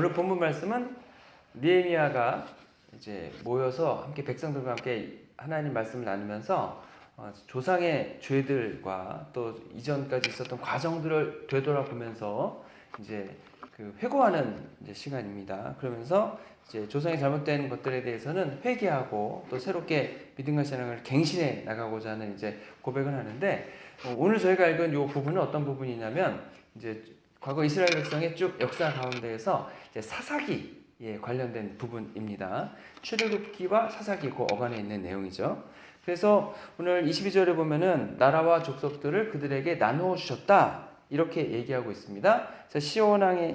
오늘 본문 말씀은 느헤미야가 이제 모여서 함께 백성들과 함께 하나님 말씀을 나누면서 조상의 죄들과 또 이전까지 있었던 과정들을 되돌아보면서 이제 그 회고하는 이제 시간입니다. 그러면서 이제 조상의 잘못된 것들에 대해서는 회개하고 또 새롭게 믿음과 신앙을 갱신해 나가고자 하는 이제 고백을 하는데, 오늘 저희가 읽은 이 부분은 어떤 부분이냐면 이제 과거 이스라엘 백성의 쭉 역사 가운데에서 이제 사사기에 관련된 부분입니다. 출애굽기와 사사기 그 어간에 있는 내용이죠. 그래서 오늘 22절에 보면은 나라와 족속들을 그들에게 나누어 주셨다 이렇게 얘기하고 있습니다.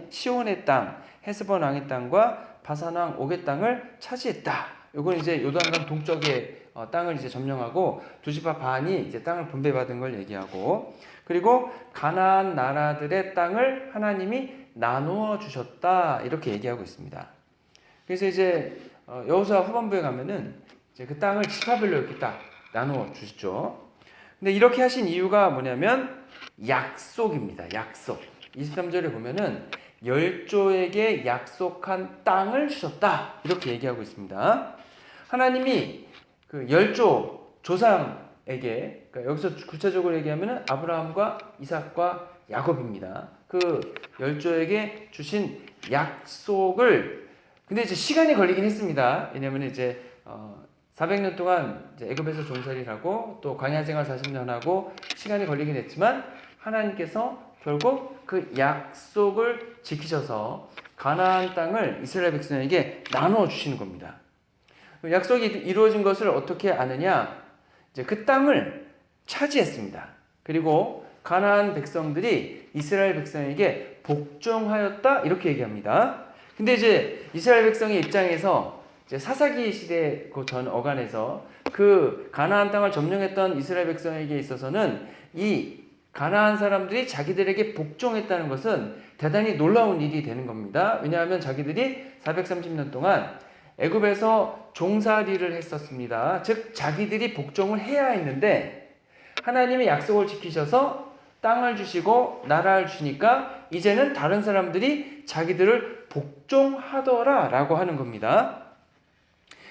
시온의 땅, 헤스본 왕의 땅과 바산 왕 옥의 땅을 차지했다. 이건 이제 요단강 동쪽의 땅을 이제 점령하고 두 지파 반이 이제 땅을 분배받은 걸 얘기하고, 그리고 가나안 나라들의 땅을 하나님이 나누어 주셨다 이렇게 얘기하고 있습니다. 그래서 이제 여호수아 후반부에 가면은 이제 그 땅을 지파별로 이렇게 딱 나누어 주시죠. 근데 이렇게 하신 이유가 뭐냐면 약속입니다. 약속. 23절에 보면은 열조에게 약속한 땅을 주셨다 이렇게 얘기하고 있습니다. 하나님이 그 열조 조상에게, 그러니까 여기서 구체적으로 얘기하면은 아브라함과 이삭과 야곱입니다. 그 열조에게 주신 약속을, 근데 이제 시간이 걸리긴 했습니다. 왜냐면 이제 400년 동안 이제 애굽에서 종살이를 하고 또 광야 생활 40년 하고 시간이 걸리긴 했지만 하나님께서 결국 그 약속을 지키셔서 가나안 땅을 이스라엘 백성에게 나누어 주시는 겁니다. 약속이 이루어진 것을 어떻게 아느냐? 이제 그 땅을 차지했습니다. 그리고 가나안 백성들이 이스라엘 백성에게 복종하였다 이렇게 얘기합니다. 근데 이제 이스라엘 백성의 입장에서 이제 사사기 시대 그 전 어간에서 그 가나안 땅을 점령했던 이스라엘 백성에게 있어서는 이 가나안 사람들이 자기들에게 복종했다는 것은 대단히 놀라운 일이 되는 겁니다. 왜냐하면 자기들이 430년 동안 애굽에서 종살이를 했었습니다. 즉 자기들이 복종을 해야 했는데 하나님의 약속을 지키셔서 땅을 주시고 나라를 주니까 이제는 다른 사람들이 자기들을 복종하더라 라고 하는 겁니다.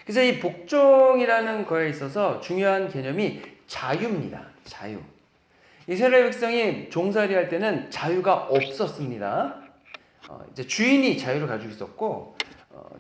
그래서 이 복종이라는 거에 있어서 중요한 개념이 자유입니다. 자유. 이스라엘 백성이 종살이 할 때는 자유가 없었습니다. 이제 주인이 자유를 가지고 있었고,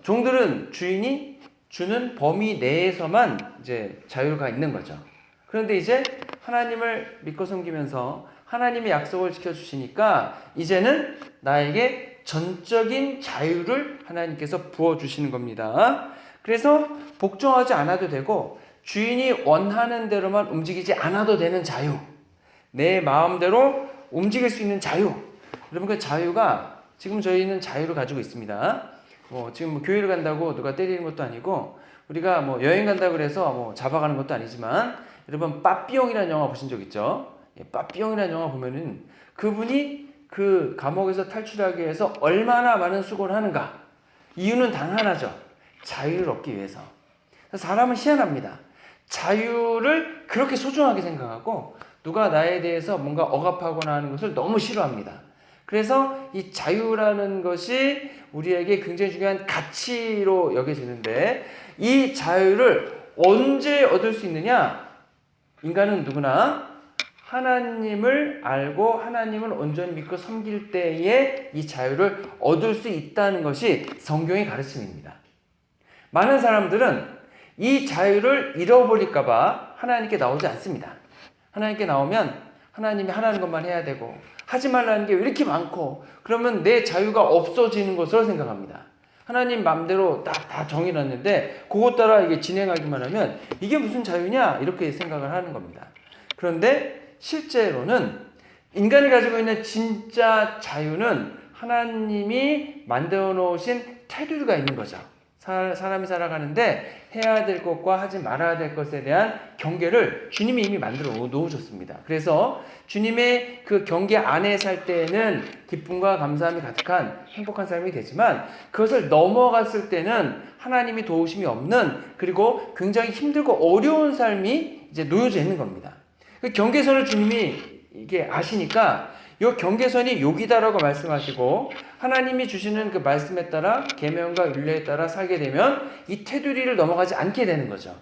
종들은 주인이 주는 범위 내에서만 이제 자유가 있는 거죠. 그런데 이제 하나님을 믿고 섬기면서 하나님의 약속을 지켜주시니까 이제는 나에게 전적인 자유를 하나님께서 부어주시는 겁니다. 그래서 복종하지 않아도 되고 주인이 원하는 대로만 움직이지 않아도 되는 자유, 내 마음대로 움직일 수 있는 자유. 여러분 그 자유가 지금 저희는 자유를 가지고 있습니다. 지금 교회를 간다고 누가 때리는 것도 아니고 우리가 여행 간다고 그래서 잡아가는 것도 아니지만 여러분 빠삐용이라는 영화 보신 적 있죠? 빠삐용이라는 영화 보면은 그분이 그 감옥에서 탈출하기 위해서 얼마나 많은 수고를 하는가. 이유는 단 하나죠. 자유를 얻기 위해서. 사람은 희한합니다. 자유를 그렇게 소중하게 생각하고 누가 나에 대해서 뭔가 억압하거나 하는 것을 너무 싫어합니다. 그래서 이 자유라는 것이 우리에게 굉장히 중요한 가치로 여겨지는데 이 자유를 언제 얻을 수 있느냐? 인간은 누구나 하나님을 알고 하나님을 온전히 믿고 섬길 때에 이 자유를 얻을 수 있다는 것이 성경의 가르침입니다. 많은 사람들은 이 자유를 잃어버릴까 봐 하나님께 나오지 않습니다. 하나님께 나오면 하나님이 하라는 것만 해야 되고 하지 말라는 게 왜 이렇게 많고 그러면 내 자유가 없어지는 것으로 생각합니다. 하나님 맘대로 딱 다 정해놨는데 그것 따라 이게 진행하기만 하면 이게 무슨 자유냐 이렇게 생각을 하는 겁니다. 그런데 실제로는 인간이 가지고 있는 진짜 자유는 하나님이 만들어 놓으신 테두리가 있는 거죠. 사람이 살아가는데 해야 될 것과 하지 말아야 될 것에 대한 경계를 주님이 이미 만들어 놓으셨습니다. 그래서 주님의 그 경계 안에 살 때는 기쁨과 감사함이 가득한 행복한 삶이 되지만 그것을 넘어갔을 때는 하나님이 도우심이 없는 그리고 굉장히 힘들고 어려운 삶이 이제 놓여져 있는 겁니다. 그 경계선을 주님이 이게 아시니까 이 경계선이 여기다라고 말씀하시고 하나님이 주시는 그 말씀에 따라 계명과 율례에 따라 살게 되면 이 테두리를 넘어가지 않게 되는 거죠.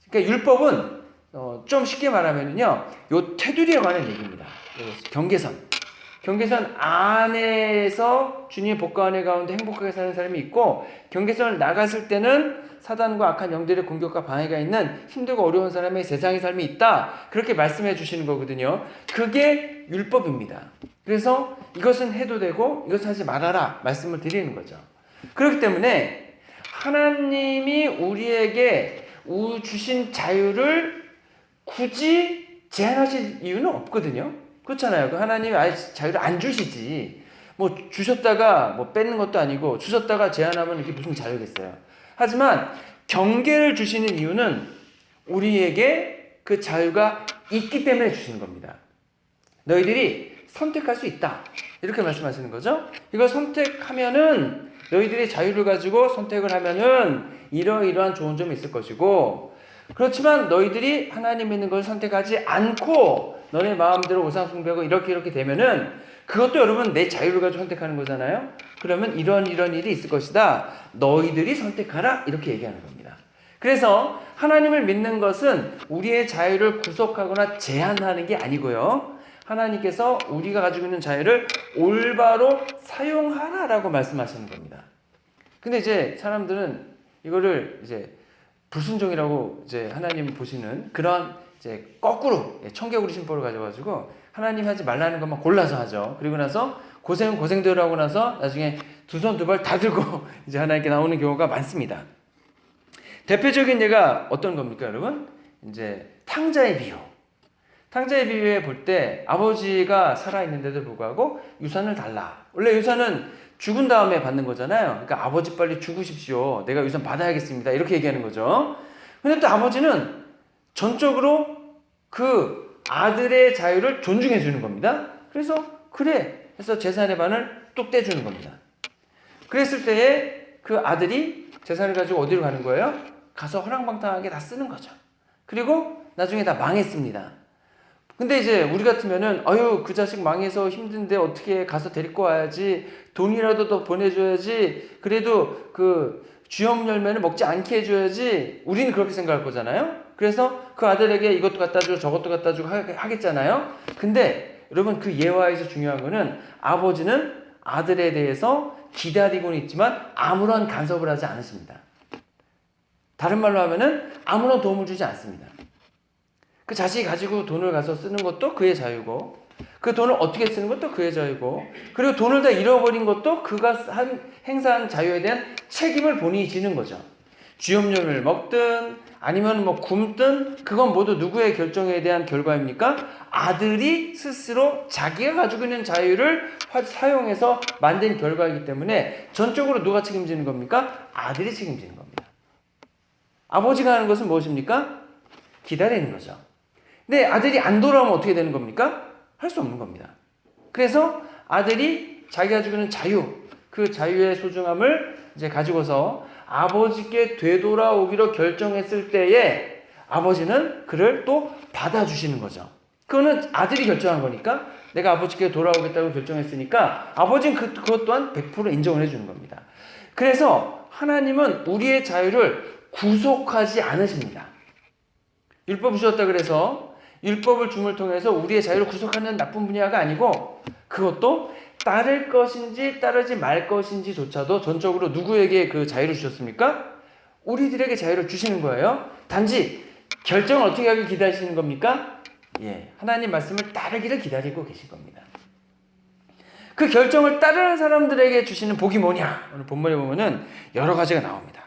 그러니까 율법은 좀 쉽게 말하면요, 요 테두리에 관한 얘기입니다. 경계선. 경계선 안에서 주님의 복과 은혜 가운데 행복하게 사는 사람이 있고 경계선을 나갔을 때는 사단과 악한 영들의 공격과 방해가 있는 힘들고 어려운 사람의 세상의 삶이 있다. 그렇게 말씀해 주시는 거거든요. 그게 율법입니다. 그래서 이것은 해도 되고 이것은 하지 말아라 말씀을 드리는 거죠. 그렇기 때문에 하나님이 우리에게 주신 자유를 굳이 제한하실 이유는 없거든요. 그렇잖아요. 하나님이 아예 자유를 안 주시지. 주셨다가 뺏는 것도 아니고 주셨다가 제한하면 이게 무슨 자유겠어요. 하지만 경계를 주시는 이유는 우리에게 그 자유가 있기 때문에 주시는 겁니다. 너희들이 선택할 수 있다. 이렇게 말씀하시는 거죠. 이걸 선택하면은 너희들이 자유를 가지고 선택을 하면은 이러이러한 좋은 점이 있을 것이고, 그렇지만 너희들이 하나님 믿는 걸 선택하지 않고 너네 마음대로 우상 숭배하고 이렇게 되면은 그것도 여러분 내 자유를 가지고 선택하는 거잖아요. 그러면 이런 일이 있을 것이다. 너희들이 선택하라. 이렇게 얘기하는 겁니다. 그래서 하나님을 믿는 것은 우리의 자유를 구속하거나 제한하는 게 아니고요. 하나님께서 우리가 가지고 있는 자유를 올바로 사용하라라고 말씀하시는 겁니다. 근데 이제 사람들은 이거를 이제 불순종이라고 이제 하나님 보시는 그런 이제 거꾸로 청개구리 심보를 가져가지고 하나님 하지 말라는 것만 골라서 하죠. 그리고 나서 고생은 고생대로 하고 나서 나중에 두 손 두 발 다 들고 이제 하나님께 나오는 경우가 많습니다. 대표적인 예가 어떤 겁니까, 여러분? 이제 탕자의 비유. 탕자의 비유에 볼 때 아버지가 살아있는데도 불구하고 유산을 달라. 원래 유산은 죽은 다음에 받는 거잖아요. 그러니까 아버지 빨리 죽으십시오. 내가 유산 받아야겠습니다. 이렇게 얘기하는 거죠. 근데 또 아버지는 전적으로 그 아들의 자유를 존중해 주는 겁니다. 그래서 그래 해서 재산의 반을 뚝 떼주는 겁니다. 그랬을 때에 그 아들이 재산을 가지고 어디로 가는 거예요? 가서 허랑방탕하게 다 쓰는 거죠. 그리고 나중에 다 망했습니다. 근데 이제 우리 같으면은 아유 그 자식 망해서 힘든데 어떻게 가서 데리고 와야지, 돈이라도 더 보내줘야지, 그래도 그 쥐업 열매를 먹지 않게 해줘야지, 우리는 그렇게 생각할 거잖아요. 그래서 그 아들에게 이것도 갖다 주고 저것도 갖다 주고 하겠잖아요. 근데 여러분 그 예화에서 중요한 거는 아버지는 아들에 대해서 기다리고는 있지만 아무런 간섭을 하지 않으십니다. 다른 말로 하면은 아무런 도움을 주지 않습니다. 그 자식이 가지고 돈을 가서 쓰는 것도 그의 자유고, 그 돈을 어떻게 쓰는 것도 그의 자유고, 그리고 돈을 다 잃어버린 것도 그가 행사한 자유에 대한 책임을 본인이 지는 거죠. 쥐염료를 먹든 아니면 뭐 굶든 그건 모두 누구의 결정에 대한 결과입니까? 아들이 스스로 자기가 가지고 있는 자유를 사용해서 만든 결과이기 때문에 전적으로 누가 책임지는 겁니까? 아들이 책임지는 겁니다. 아버지가 하는 것은 무엇입니까? 기다리는 거죠. 근데 아들이 안 돌아오면 어떻게 되는 겁니까? 할 수 없는 겁니다. 그래서 아들이 자기가 가지고 있는 자유, 그 자유의 소중함을 이제 가지고서 아버지께 되돌아오기로 결정했을 때에 아버지는 그를 또 받아주시는 거죠. 그거는 아들이 결정한 거니까, 내가 아버지께 돌아오겠다고 결정했으니까 아버지는 그것 또한 100% 인정을 해주는 겁니다. 그래서 하나님은 우리의 자유를 구속하지 않으십니다. 율법을 주셨다 그래서 율법을 줌을 통해서 우리의 자유를 구속하는 나쁜 분야가 아니고, 그것도 따를 것인지 따르지 말 것인지조차도 전적으로 누구에게 그 자유를 주셨습니까? 우리들에게 자유를 주시는 거예요. 단지 결정을 어떻게 하길 기다리시는 겁니까? 하나님 말씀을 따르기를 기다리고 계신 겁니다. 그 결정을 따르는 사람들에게 주시는 복이 뭐냐? 오늘 본문에 보면은 여러 가지가 나옵니다.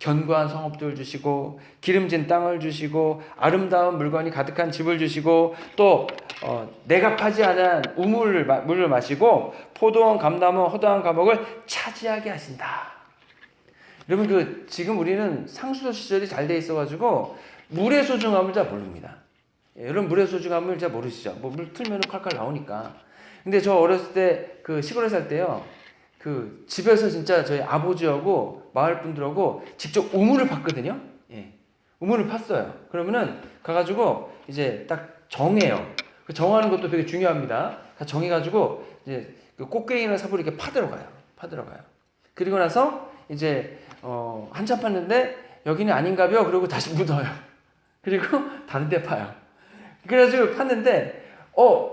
견고한 성읍들을 주시고, 기름진 땅을 주시고, 아름다운 물건이 가득한 집을 주시고, 또 내가 파지 않은 물을 마시고, 포도원, 감나무, 허다한 감옥을 차지하게 하신다. 여러분 지금 우리는 상수도 시절이 잘 돼 있어가지고 물의 소중함을 잘 모릅니다. 여러분 물의 소중함을 잘 모르시죠? 뭐 물 틀면 칼칼 나오니까. 근데 저 어렸을 때 그 시골에 살 때요, 그 집에서 진짜 저희 아버지하고 마을 분들하고 직접 우물을 팠거든요. 우물을 팠어요. 그러면은 가가지고 이제 딱 정해요. 그 정하는 것도 되게 중요합니다. 정해가지고 이제 그 꽃게이나 사부를 이렇게 파들어가요. 그리고 나서 이제 한참 팠는데 여기는 아닌가벼. 그러고 다시 묻어요. 그리고 다른 데 파요. 그래가지고 팠는데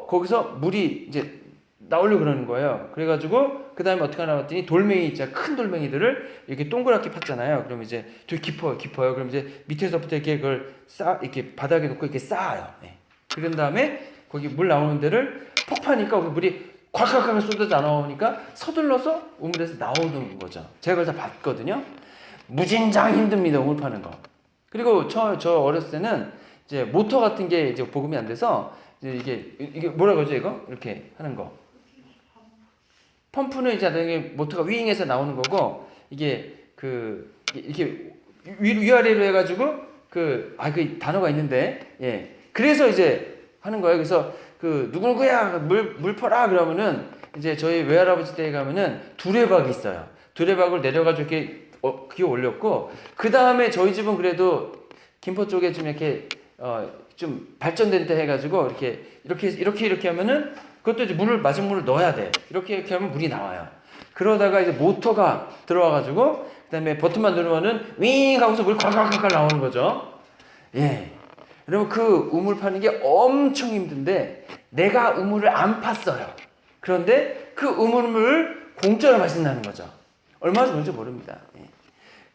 거기서 물이 이제 나오려고 그러는 거예요. 그래가지고 그 다음에 어떻게 하나 봤더니 돌멩이, 진짜 큰 돌멩이들을 이렇게 동그랗게 팠잖아요. 그럼 이제 되게 깊어요. 그럼 이제 밑에서부터 이렇게 그걸 이렇게 바닥에 놓고 이렇게 쌓아요. 그런 다음에 거기 물 나오는 데를 퍽 파니까 거기 물이 콱콱콱 쏟아져 나오니까 서둘러서 우물에서 나오는 거죠. 제가 그걸 다 봤거든요. 무진장 힘듭니다, 우물 파는 거. 그리고 저 어렸을 때는 이제 모터 같은 게 이제 보급이 안 돼서 이제 이게 뭐라고 하죠, 이거? 이렇게 하는 거. 펌프는 이제 나중에 모터가 윙해서 나오는 거고, 이게 이렇게 위아래로 해가지고 그 단어가 있는데, 그래서 이제 하는 거예요. 그래서 그 누구누구야 물 퍼라 그러면은 이제 저희 외할아버지 댁에 가면은 두레박이 있어요. 두레박을 내려가지고 이렇게 기어 올렸고 그 다음에 저희 집은 그래도 김포 쪽에 좀 이렇게 좀 발전된 데 해가지고 이렇게 하면은 그것도 이제 맞은 물을 넣어야 돼. 이렇게 하면 물이 나와요. 그러다가 이제 모터가 들어와가지고 그다음에 버튼만 누르면은 윙 하고서 물 콸콸콸 나오는 거죠. 예. 여러분 그 우물 파는 게 엄청 힘든데 내가 우물을 안 팠어요. 그런데 그 우물을 공짜로 마신다는 거죠. 얼마나 좋은지 모릅니다. 예.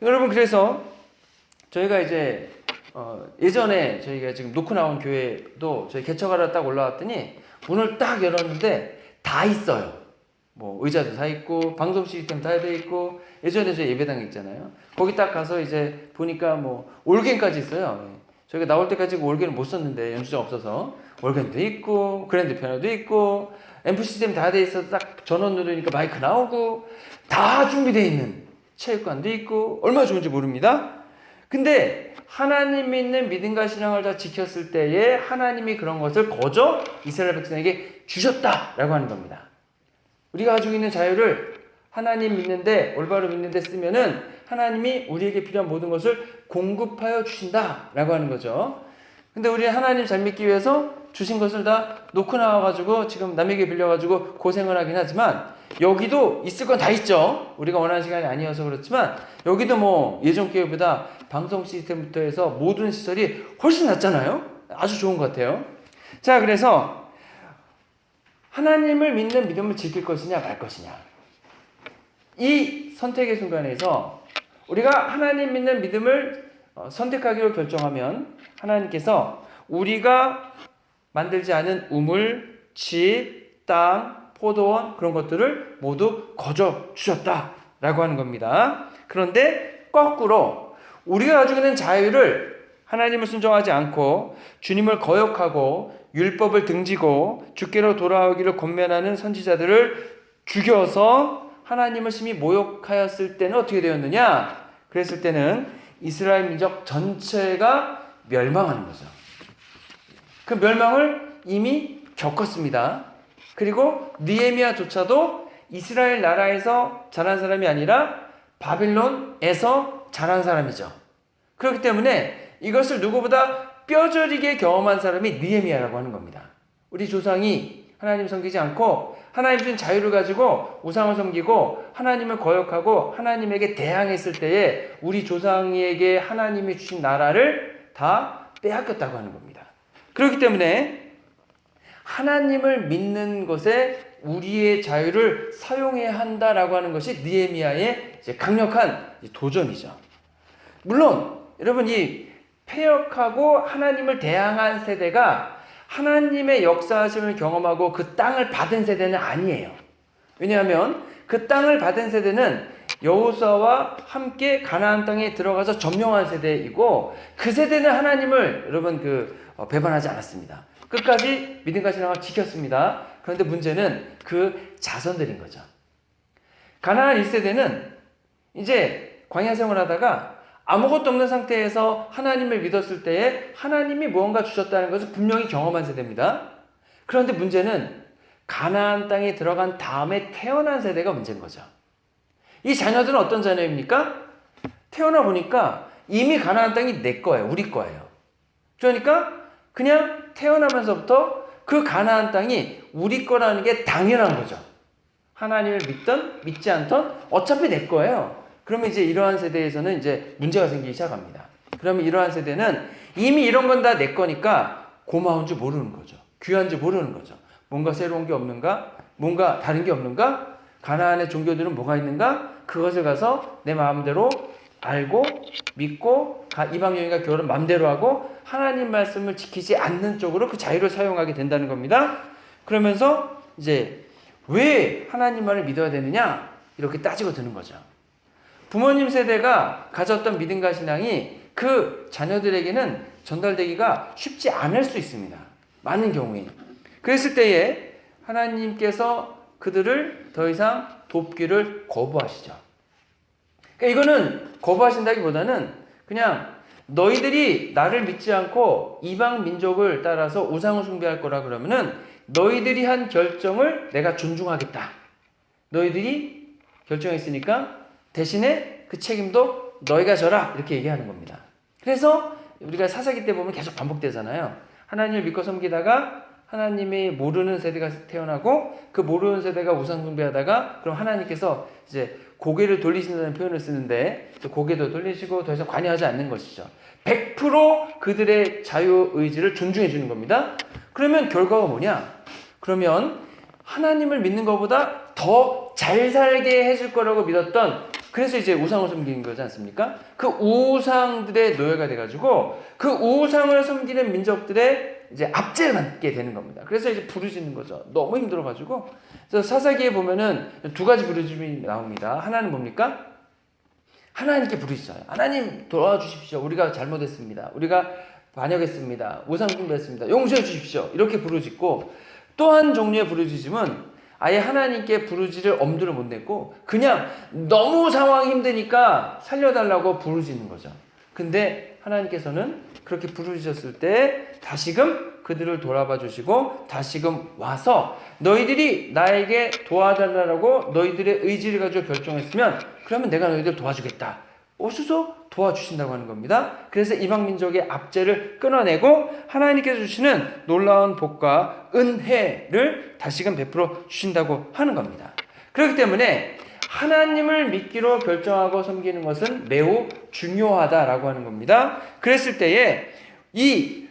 여러분 그래서 저희가 이제 예전에 저희가 지금 놓고 나온 교회도 저희 개척하러 딱 올라왔더니 문을 딱 열었는데 다 있어요. 뭐 의자도 다 있고 방송 시스템 다 돼 있고 예전에 저희 예배당 있잖아요. 거기 딱 가서 이제 보니까 뭐 올겐까지 있어요. 저희가 나올 때까지 올겐을 못 썼는데 연주자가 없어서 올겐도 있고 그랜드 피아노도 있고 앰프 시스템 다 돼 있어서 딱 전원 누르니까 마이크 나오고 다 준비되어 있는 체육관도 있고 얼마나 좋은지 모릅니다. 근데 하나님 믿는 믿음과 신앙을 다 지켰을 때에 하나님이 그런 것을 거저 이스라엘 백성에게 주셨다라고 하는 겁니다. 우리가 가지고 있는 자유를 하나님 믿는데 올바로 믿는데 쓰면은 하나님이 우리에게 필요한 모든 것을 공급하여 주신다라고 하는 거죠. 근데 우리 하나님 잘 믿기 위해서 주신 것을 다 놓고 나와가지고 지금 남에게 빌려가지고 고생을 하긴 하지만 여기도 있을 건 다 있죠. 우리가 원하는 시간이 아니어서 그렇지만 여기도 뭐 예전 교회보다 방송 시스템부터 해서 모든 시설이 훨씬 낫잖아요. 아주 좋은 것 같아요. 자, 그래서 하나님을 믿는 믿음을 지킬 것이냐 말 것이냐 이 선택의 순간에서 우리가 하나님 믿는 믿음을 선택하기로 결정하면 하나님께서 우리가 만들지 않은 우물, 집, 땅, 포도원 그런 것들을 모두 거저 주셨다라고 하는 겁니다. 그런데 거꾸로 우리가 가지고 있는 자유를 하나님을 순종하지 않고 주님을 거역하고 율법을 등지고 주께로 돌아오기를 권면하는 선지자들을 죽여서 하나님을 심히 모욕하였을 때는 어떻게 되었느냐? 그랬을 때는 이스라엘 민족 전체가 멸망하는 거죠. 그 멸망을 이미 겪었습니다. 그리고 느헤미야조차도 이스라엘 나라에서 자란 사람이 아니라 바빌론에서 자란 사람이죠. 그렇기 때문에 이것을 누구보다 뼈저리게 경험한 사람이 느헤미야라고 하는 겁니다. 우리 조상이 하나님 섬기지 않고 하나님 주신 자유를 가지고 우상을 섬기고 하나님을 거역하고 하나님에게 대항했을 때에 우리 조상에게 하나님이 주신 나라를 다 빼앗겼다고 하는 겁니다. 그렇기 때문에 하나님을 믿는 것에 우리의 자유를 사용해야 한다라고 하는 것이 느헤미야의 강력한 도전이죠. 물론 여러분 이 패역하고 하나님을 대항한 세대가 하나님의 역사하심을 경험하고 그 땅을 받은 세대는 아니에요. 왜냐하면 그 땅을 받은 세대는 여호수아와 함께 가나안 땅에 들어가서 점령한 세대이고 그 세대는 하나님을 여러분 배반하지 않았습니다. 끝까지 믿음과 신앙을 지켰습니다. 그런데 문제는 그 자손들인 거죠. 가나안 1세대는 이제 광야 생활하다가 아무것도 없는 상태에서 하나님을 믿었을 때에 하나님이 무언가 주셨다는 것을 분명히 경험한 세대입니다. 그런데 문제는 가나안 땅에 들어간 다음에 태어난 세대가 문제인 거죠. 이 자녀들은 어떤 자녀입니까? 태어나 보니까 이미 가나안 땅이 내 거예요. 우리 거예요. 그러니까 그냥 태어나면서부터 그 가나안 땅이 우리 거라는 게 당연한 거죠. 하나님을 믿든 믿지 않든 어차피 내 거예요. 그러면 이제 이러한 세대에서는 이제 문제가 생기기 시작합니다. 그러면 이러한 세대는 이미 이런 건 다 내 거니까 고마운 줄 모르는 거죠. 귀한 줄 모르는 거죠. 뭔가 새로운 게 없는가? 뭔가 다른 게 없는가? 가나안의 종교들은 뭐가 있는가? 그것을 가서 내 마음대로 알고 믿고 이방 여인과 결혼 마음대로 하고 하나님 말씀을 지키지 않는 쪽으로 그 자유를 사용하게 된다는 겁니다. 그러면서 이제 왜 하나님 말을 믿어야 되느냐? 이렇게 따지고 드는 거죠. 부모님 세대가 가졌던 믿음과 신앙이 그 자녀들에게는 전달되기가 쉽지 않을 수 있습니다. 많은 경우에. 그랬을 때에 하나님께서 그들을 더 이상 돕기를 거부하시죠. 그러니까 이거는 거부하신다기보다는 그냥 너희들이 나를 믿지 않고 이방 민족을 따라서 우상을 숭배할 거라 그러면은 너희들이 한 결정을 내가 존중하겠다. 너희들이 결정했으니까 대신에 그 책임도 너희가 져라. 이렇게 얘기하는 겁니다. 그래서 우리가 사사기 때 보면 계속 반복되잖아요. 하나님을 믿고 섬기다가 하나님이 모르는 세대가 태어나고 그 모르는 세대가 우상 숭배하다가 그럼 하나님께서 이제 고개를 돌리신다는 표현을 쓰는데 고개도 돌리시고 더 이상 관여하지 않는 것이죠. 100% 그들의 자유의지를 존중해 주는 겁니다. 그러면 결과가 뭐냐? 그러면 하나님을 믿는 것보다 더 잘 살게 해줄 거라고 믿었던, 그래서 이제 우상을 섬기는 거지 않습니까? 그 우상들의 노예가 돼가지고 그 우상을 섬기는 민족들의 이제 압제를 받게 되는 겁니다. 그래서 이제 부르짖는 거죠. 너무 힘들어가지고. 그래서 사사기에 보면은 두 가지 부르짖음이 나옵니다. 하나는 뭡니까? 하나님께 부르짖어요. 하나님 도와주십시오. 우리가 잘못했습니다. 우리가 반역했습니다. 우상 숭배했습니다. 용서해 주십시오. 이렇게 부르짖고, 또 한 종류의 부르짖음은 아예 하나님께 부르짖을 엄두를 못 냈고 그냥 너무 상황이 힘드니까 살려달라고 부르짖는 거죠. 근데 하나님께서는 그렇게 부르짖었을 때 다시금 그들을 돌아봐 주시고 다시금 와서 너희들이 나에게 도와달라고 너희들의 의지를 가지고 결정했으면 그러면 내가 너희들 도와주겠다. 오셔서 도와주신다고 하는 겁니다. 그래서 이방 민족의 압제를 끊어내고 하나님께서 주시는 놀라운 복과 은혜를 다시금 베풀어 주신다고 하는 겁니다. 그렇기 때문에 하나님을 믿기로 결정하고 섬기는 것은 매우 중요하다라고 하는 겁니다. 그랬을 때에 이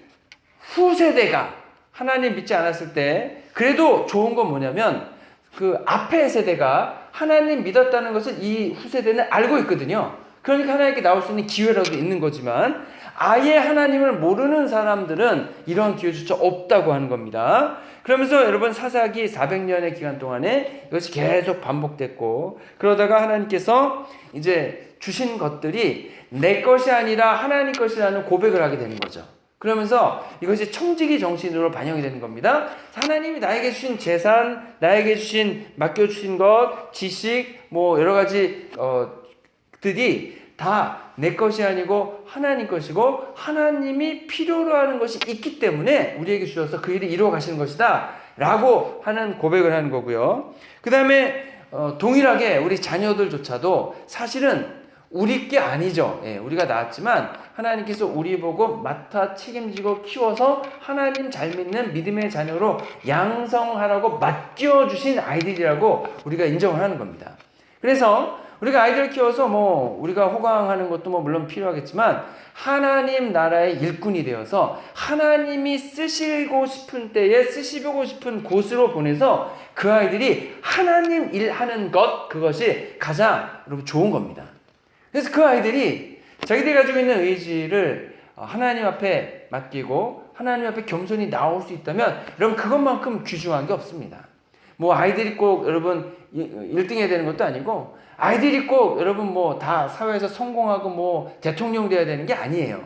후세대가 하나님 믿지 않았을 때 그래도 좋은 건 뭐냐면 그 앞의 세대가 하나님 믿었다는 것을 이 후세대는 알고 있거든요. 그러니까 하나님께 나올 수 있는 기회라도 있는 거지만 아예 하나님을 모르는 사람들은 이런 기회조차 없다고 하는 겁니다. 그러면서 여러분 사사기 400년의 기간 동안에 이것이 계속 반복됐고 그러다가 하나님께서 이제 주신 것들이 내 것이 아니라 하나님 것이라는 고백을 하게 되는 거죠. 그러면서 이것이 청지기 정신으로 반영이 되는 겁니다. 하나님이 나에게 주신 재산, 나에게 주신 맡겨주신 것, 지식, 뭐 여러 가지 들이 다 내 것이 아니고 하나님 것이고 하나님이 필요로 하는 것이 있기 때문에 우리에게 주셔서 그 일을 이루어 가시는 것이다 라고 하는 고백을 하는 거고요. 그 다음에 동일하게 우리 자녀들조차도 사실은 우리 게 아니죠. 예, 우리가 낳았지만 하나님께서 우리 보고 맡아 책임지고 키워서 하나님 잘 믿는 믿음의 자녀로 양성하라고 맡겨주신 아이들이라고 우리가 인정을 하는 겁니다. 그래서 우리가 아이들을 키워서 뭐 우리가 호강하는 것도 뭐 물론 필요하겠지만 하나님 나라의 일꾼이 되어서 하나님이 쓰시고 싶은 때에 쓰시고 싶은 곳으로 보내서 그 아이들이 하나님 일하는 것, 그것이 가장 여러분 좋은 겁니다. 그래서 그 아이들이 자기들이 가지고 있는 의지를 하나님 앞에 맡기고 하나님 앞에 겸손히 나올 수 있다면 여러분 그것만큼 귀중한 게 없습니다. 뭐 아이들이 꼭 여러분 1등 해야 되는 것도 아니고 아이들이 꼭 여러분 뭐 다 사회에서 성공하고 뭐 대통령 돼야 되는 게 아니에요.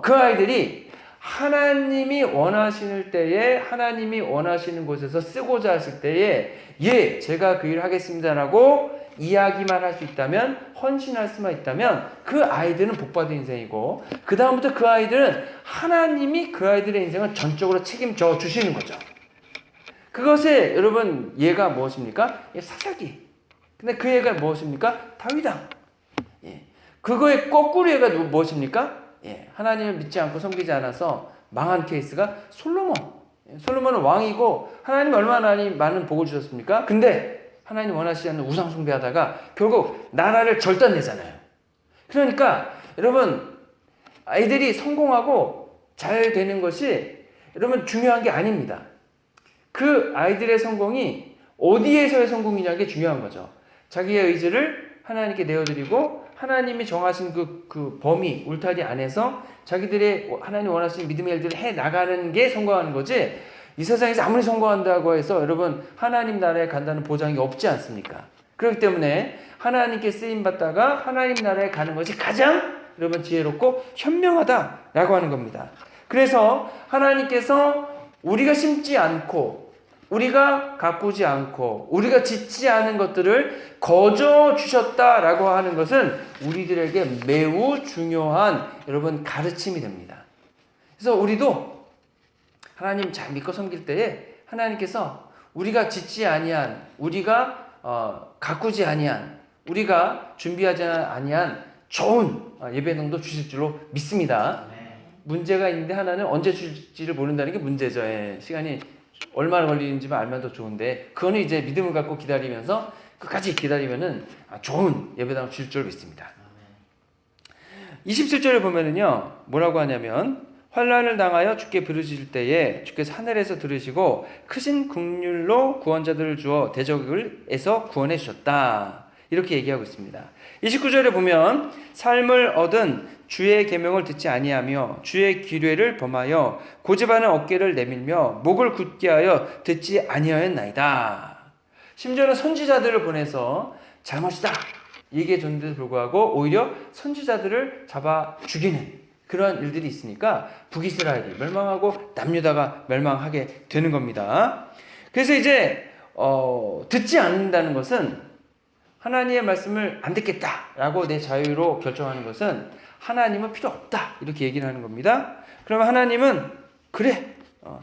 그 아이들이 하나님이 원하시는 때에 하나님이 원하시는 곳에서 쓰고자 하실 때에 예 제가 그 일을 하겠습니다라고 이야기만 할 수 있다면 헌신할 수만 있다면 그 아이들은 복받은 인생이고 그 다음부터 그 아이들은 하나님이 그 아이들의 인생을 전적으로 책임져 주시는 거죠. 그것의 여러분 예가 무엇입니까? 사사기. 근데 그 예가 무엇입니까? 다윗왕. 예. 그거의 거꾸로 예가 무엇입니까? 예. 하나님을 믿지 않고 섬기지 않아서 망한 케이스가 솔로몬. 예. 솔로몬은 왕이고 하나님 얼마나 많은 복을 주셨습니까? 근데 하나님 원하시지 않는 우상 숭배하다가 결국 나라를 절단내잖아요. 그러니까 여러분 아이들이 성공하고 잘 되는 것이 여러분 중요한 게 아닙니다. 그 아이들의 성공이 어디에서의 성공이냐는 게 중요한 거죠. 자기의 의지를 하나님께 내어드리고 하나님이 정하신 그 범위, 울타리 안에서 자기들의 하나님 원하시는 믿음의 일들을 해나가는 게 성공하는 거지 이 세상에서 아무리 성공한다고 해서 여러분 하나님 나라에 간다는 보장이 없지 않습니까? 그렇기 때문에 하나님께 쓰임받다가 하나님 나라에 가는 것이 가장 여러분 지혜롭고 현명하다라고 하는 겁니다. 그래서 하나님께서 우리가 심지 않고 우리가 가꾸지 않고 우리가 짓지 않은 것들을 거저 주셨다라고 하는 것은 우리들에게 매우 중요한 여러분 가르침이 됩니다. 그래서 우리도 하나님 잘 믿고 섬길 때에 하나님께서 우리가 짓지 아니한, 우리가 가꾸지 아니한, 우리가 준비하지 아니한 좋은 예배당도 주실 줄로 믿습니다. 문제가 있는데 하나는 언제 줄지를 모른다는 게 문제죠. 예. 시간이 얼마나 걸리는지만 알면 더 좋은데, 그거는 이제 믿음을 갖고 기다리면서 끝까지 기다리면은 좋은 예배당을 주실 줄 믿습니다. 27절에 보면은요, 뭐라고 하냐면, 환난을 당하여 주께 부르실 때에 주께서 하늘에서 들으시고 크신 긍휼로 구원자들을 주어 대적을에서 구원해 주셨다. 이렇게 얘기하고 있습니다. 29절에 보면 삶을 얻은 주의 계명을 듣지 아니하며 주의 규례를 범하여 고집하는 어깨를 내밀며 목을 굳게 하여 듣지 아니하였나이다. 심지어는 선지자들을 보내서 잘못이다 얘기해 줬는데도 불구하고 오히려 선지자들을 잡아 죽이는 그러한 일들이 있으니까 북이스라엘이 멸망하고 남유다가 멸망하게 되는 겁니다. 그래서 이제 듣지 않는다는 것은, 하나님의 말씀을 안 듣겠다라고 내 자유로 결정하는 것은 하나님은 필요 없다 이렇게 얘기를 하는 겁니다. 그러면 하나님은 그래,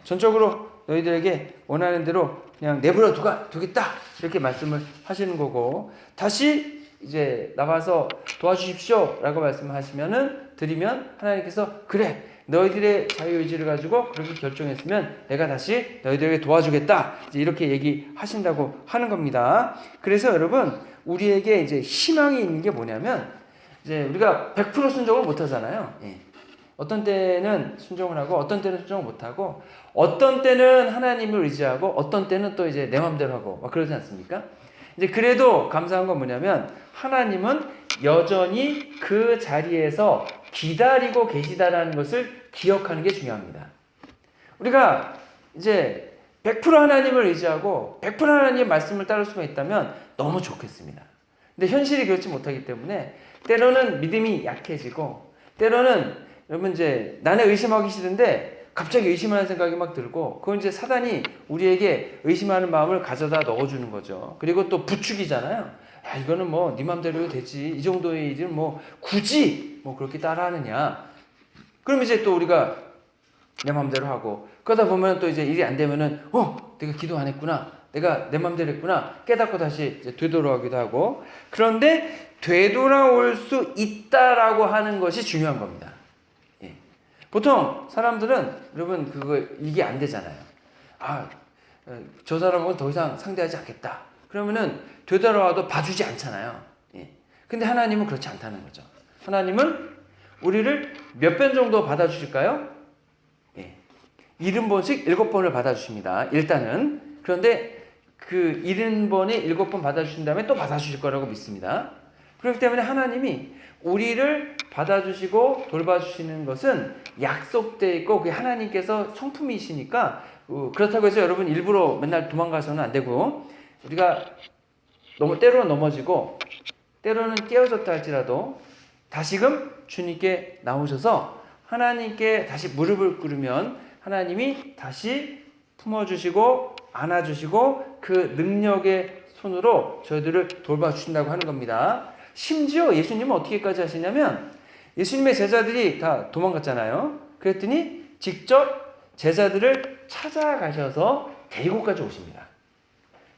전적으로 너희들에게 원하는 대로 그냥 내버려 두겠다 이렇게 말씀을 하시는 거고, 다시 이제 나와서 도와주십시오 라고 말씀하시면은, 드리면 하나님께서 그래, 너희들의 자유의지를 가지고 그렇게 결정했으면 내가 다시 너희들에게 도와주겠다 이제 이렇게 얘기하신다고 하는 겁니다. 그래서 여러분, 우리에게 이제 희망이 있는 게 뭐냐면, 이제 우리가 100% 순종을 못 하잖아요. 예. 어떤 때는 순종을 하고 어떤 때는 순종을 못 하고, 어떤 때는 하나님을 의지하고 어떤 때는 또 이제 내 마음대로 하고 막 그러지 않습니까? 이제 그래도 감사한 건 뭐냐면, 하나님은 여전히 그 자리에서 기다리고 계시다라는 것을 기억하는 게 중요합니다. 우리가 이제 100% 하나님을 의지하고 100% 하나님의 말씀을 따를 수만 있다면 너무 좋겠습니다. 근데 현실이 그렇지 못하기 때문에 때로는 믿음이 약해지고, 때로는 여러분 이제 나는 의심하기 싫은데 갑자기 의심하는 생각이 막 들고, 그건 이제 사단이 우리에게 의심하는 마음을 가져다 넣어주는 거죠. 그리고 또 부추기잖아요. 야, 이거는 뭐 네 맘대로 되지, 이 정도의 일을 뭐 굳이 뭐 그렇게 따라하느냐. 그럼 이제 또 우리가 내 맘대로 하고, 그러다 보면 또 이제 일이 안 되면은 내가 기도 안 했구나, 내가 내 맘대로 했구나 깨닫고 다시 이제 되돌아오기도 하고. 그런데 되돌아올 수 있다라고 하는 것이 중요한 겁니다. 예. 보통 사람들은 여러분 이게 안 되잖아요. 저 사람은 더 이상 상대하지 않겠다 그러면은 되돌아와도 봐주지 않잖아요. 예. 근데 하나님은 그렇지 않다는 거죠. 하나님은 우리를 몇 번 정도 받아주실까요? 예. 70번씩 7번을 받아주십니다. 일단은. 그런데 그 70번에 7번 받아주신 다음에 또 받아주실 거라고 믿습니다. 그렇기 때문에 하나님이 우리를 받아주시고 돌봐주시는 것은 약속되어 있고, 그게 하나님께서 성품이시니까, 그렇다고 해서 여러분 일부러 맨날 도망가서는 안 되고, 우리가 때로는 넘어지고 때로는 깨어졌다 할지라도 다시금 주님께 나오셔서 하나님께 다시 무릎을 꿇으면 하나님이 다시 품어주시고 안아주시고 그 능력의 손으로 저희들을 돌봐주신다고 하는 겁니다. 심지어 예수님은 어떻게까지 하시냐면, 예수님의 제자들이 다 도망갔잖아요. 그랬더니 직접 제자들을 찾아가셔서 데리고까지 오십니다.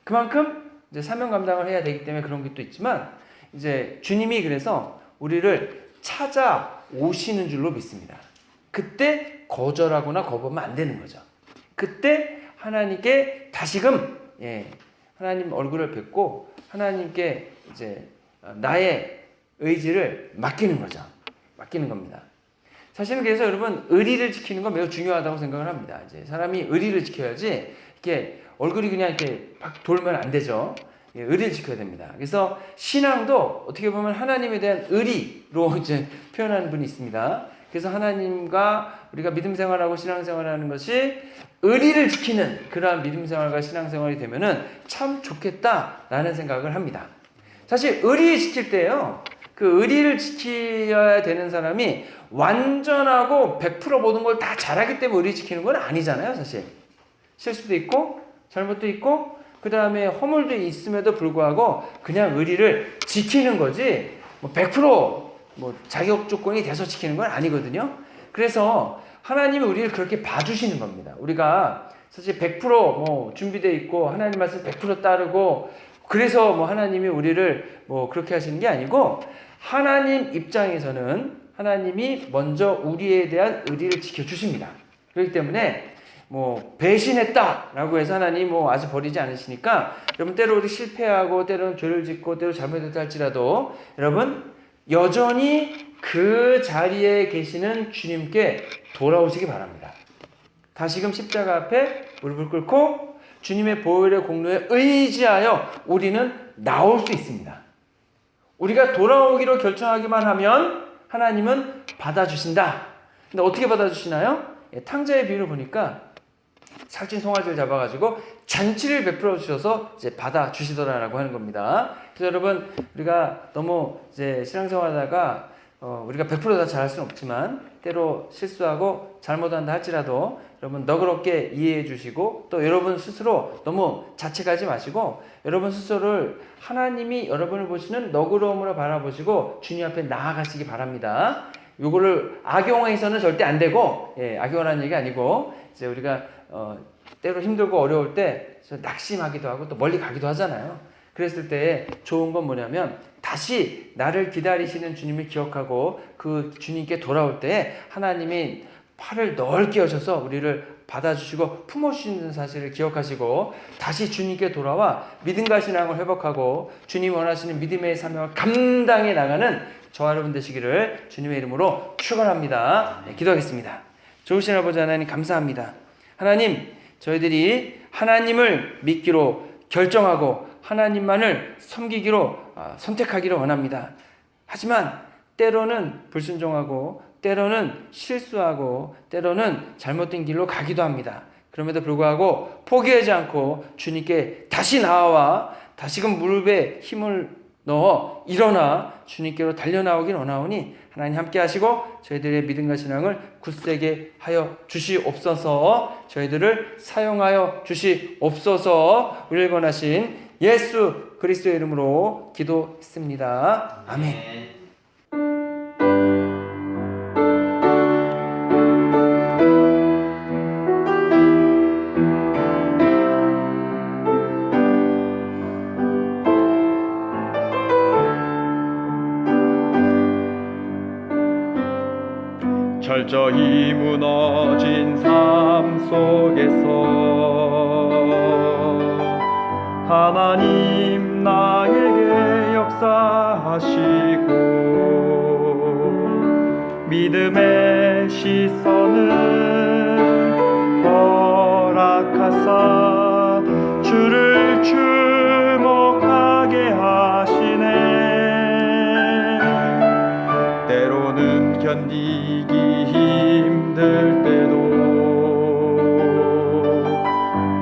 그만큼 이제 사명 감당을 해야 되기 때문에 그런 것도 있지만, 이제 주님이 그래서 우리를 찾아오시는 줄로 믿습니다. 그때 거절하거나 거부하면 안 되는 거죠. 그때 하나님께 다시금 하나님 얼굴을 뵙고 하나님께 이제 나의 의지를 맡기는 거죠. 맡기는 겁니다. 사실은 그래서 여러분, 의리를 지키는 건 매우 중요하다고 생각을 합니다. 이제 사람이 의리를 지켜야지 이렇게 얼굴이 그냥 이렇게 막 돌면 안 되죠. 의리를 지켜야 됩니다. 그래서 신앙도 어떻게 보면 하나님에 대한 의리로 이제 표현하는 분이 있습니다. 그래서 하나님과 우리가 믿음 생활하고 신앙 생활하는 것이 의리를 지키는 그러한 믿음 생활과 신앙 생활이 되면은 참 좋겠다라는 생각을 합니다. 사실 의리 지킬 때요, 그 의리를 지켜야 되는 사람이 완전하고 100% 모든 걸 다 잘하기 때문에 의리 지키는 건 아니잖아요, 사실. 실수도 있고 잘못도 있고 그 다음에 허물도 있음에도 불구하고 그냥 의리를 지키는 거지, 100% 자격 조건이 돼서 지키는 건 아니거든요. 그래서 하나님이 우리를 그렇게 봐주시는 겁니다. 우리가 사실 100% 준비되어 있고 하나님 말씀 100% 따르고 그래서 하나님이 우리를 그렇게 하시는 게 아니고 하나님 입장에서는 하나님이 먼저 우리에 대한 의리를 지켜주십니다. 그렇기 때문에 배신했다라고 해서 하나님 아직 버리지 않으시니까 여러분 때로 우리 실패하고 때로는 죄를 짓고 때로 잘못했다 할지라도 여러분 여전히 그 자리에 계시는 주님께 돌아오시기 바랍니다. 다시금 십자가 앞에 무릎을 꿇고 주님의 보혈의 공로에 의지하여 우리는 나올 수 있습니다. 우리가 돌아오기로 결정하기만 하면 하나님은 받아주신다. 근데 어떻게 받아주시나요? 탕자의 비유를 보니까 살찐 송아지를 잡아가지고 잔치를 베풀어 주셔서 이제 받아주시더라라고 하는 겁니다. 그래서 여러분 우리가 너무 이제 신앙생활하다가 우리가 100% 다 잘할 수는 없지만 때로 실수하고 잘못한다 할지라도 여러분 너그럽게 이해해 주시고 또 여러분 스스로 너무 자책하지 마시고 여러분 스스로를 하나님이 여러분을 보시는 너그러움으로 바라보시고 주님 앞에 나아가시기 바랍니다. 요거를 악용해서는 절대 안 되고 악용하라는 얘기 아니고 이제 우리가 때로 힘들고 어려울 때 낙심하기도 하고 또 멀리 가기도 하잖아요. 그랬을 때 좋은 건 뭐냐면 다시 나를 기다리시는 주님을 기억하고 그 주님께 돌아올 때 하나님이 팔을 넓게 여셔서 우리를 받아주시고 품어주시는 사실을 기억하시고 다시 주님께 돌아와 믿음과 신앙을 회복하고 주님 원하시는 믿음의 사명을 감당해 나가는 저와 여러분 되시기를 주님의 이름으로 축원합니다. 기도하겠습니다. 좋으신 아버지 하나님 감사합니다. 하나님 저희들이 하나님을 믿기로 결정하고 하나님만을 섬기기로 선택하기를 원합니다. 하지만 때로는 불순종하고 때로는 실수하고 때로는 잘못된 길로 가기도 합니다. 그럼에도 불구하고 포기하지 않고 주님께 다시 나와 다시금 무릎에 힘을 넣어 일어나 주님께로 달려나오길 원하오니 하나님 함께 하시고 저희들의 믿음과 신앙을 굳세게 하여 주시옵소서. 저희들을 사용하여 주시옵소서. 우리를 권하신 예수 그리스도의 이름으로 기도했습니다. 아멘. 철저히 무너진 삶 속에서 하나님 나에게 역사하시고 믿음의 시선을 허락하사 주를 주목하게 하시네. 때로는 견디기 힘들 때도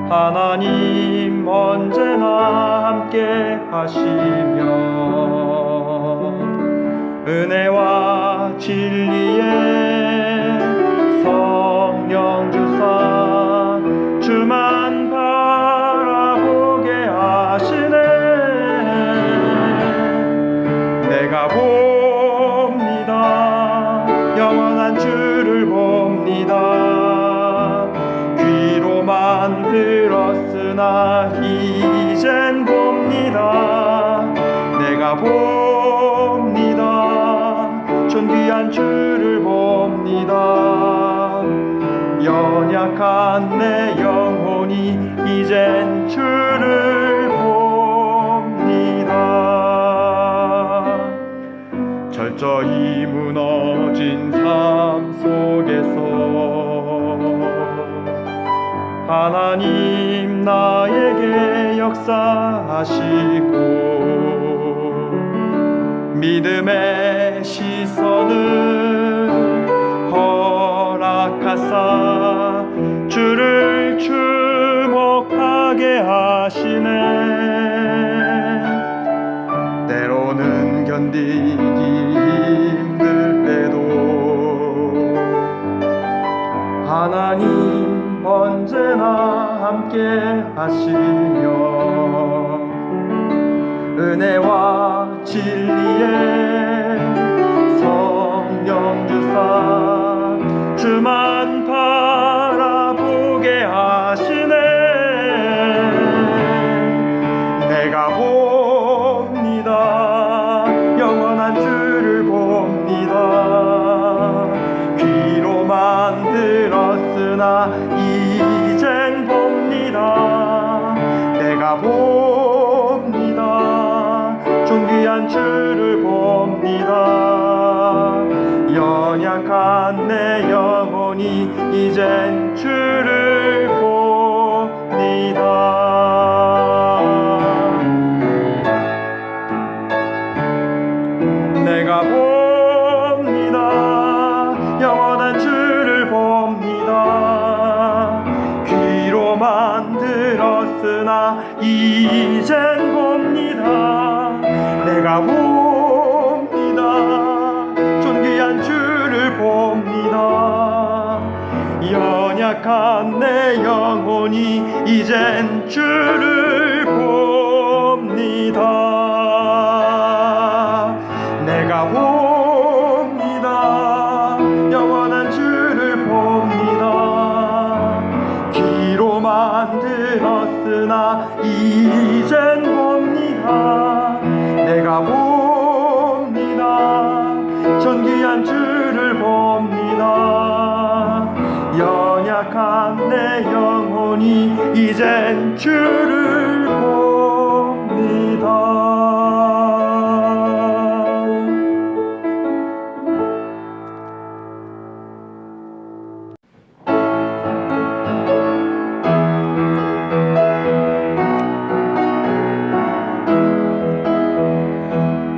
하나님 언제나 함께 하시며 은혜와 진리의 성령 주사 주만 바라보게 하시네. 내가 영원한 주를 봅니다. 귀로만 들었으나 이젠 봅니다. 내가 봅니다. 존귀한 주를 봅니다. 연약한 내 영혼이 이젠 주를 봅니다. 철저히 무너진 삶 속에서 하나님 나에게 역사하시고 믿음의 시선을 허락하사 주를 주목하게 하시네. 때로는 견디기 힘들 때도 하나님 언제나 함께 하시며 은혜와 진리의 성령 주사 주만 바라보게 하시네. 영원히 이젠 주를 봅니다. 내가 봅니다. 영원한 주를 봅니다. 귀로만 들었으나 이젠 봅니다. 내가 봅니다. 존귀한 주를 봅니다. 연약한 내 영혼이 이젠 주를 봅니다. 내가 봅니다. 영원한 주를 봅니다. 귀로만 들었으나 이젠 봅니다. 내가 봅니다. 존귀한 주를 봅니다. 연약한 내 영혼이 이젠 주를 봅니다.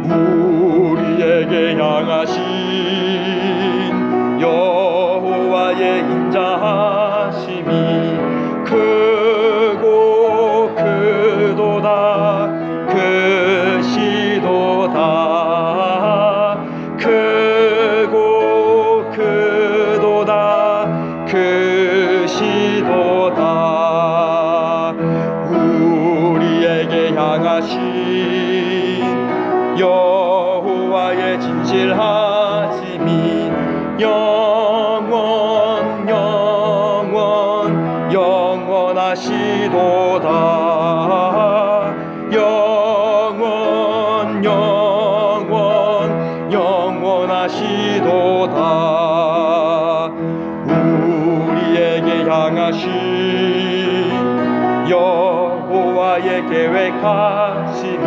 우리에게 향하신 여호와의 인자하심이 크고 크도다. 크시도다. 크고 크도다. 크시도다. 우리에게 향하신 여호와의 진실하심이 영원하시도다. 영원하시도다. 우리에게 향하신 여호와의 계획하심이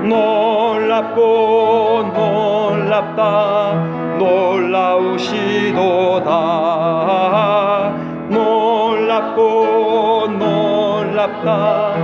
놀랍고 놀랍다. 놀라우시도다. 놀랍고 놀랍다.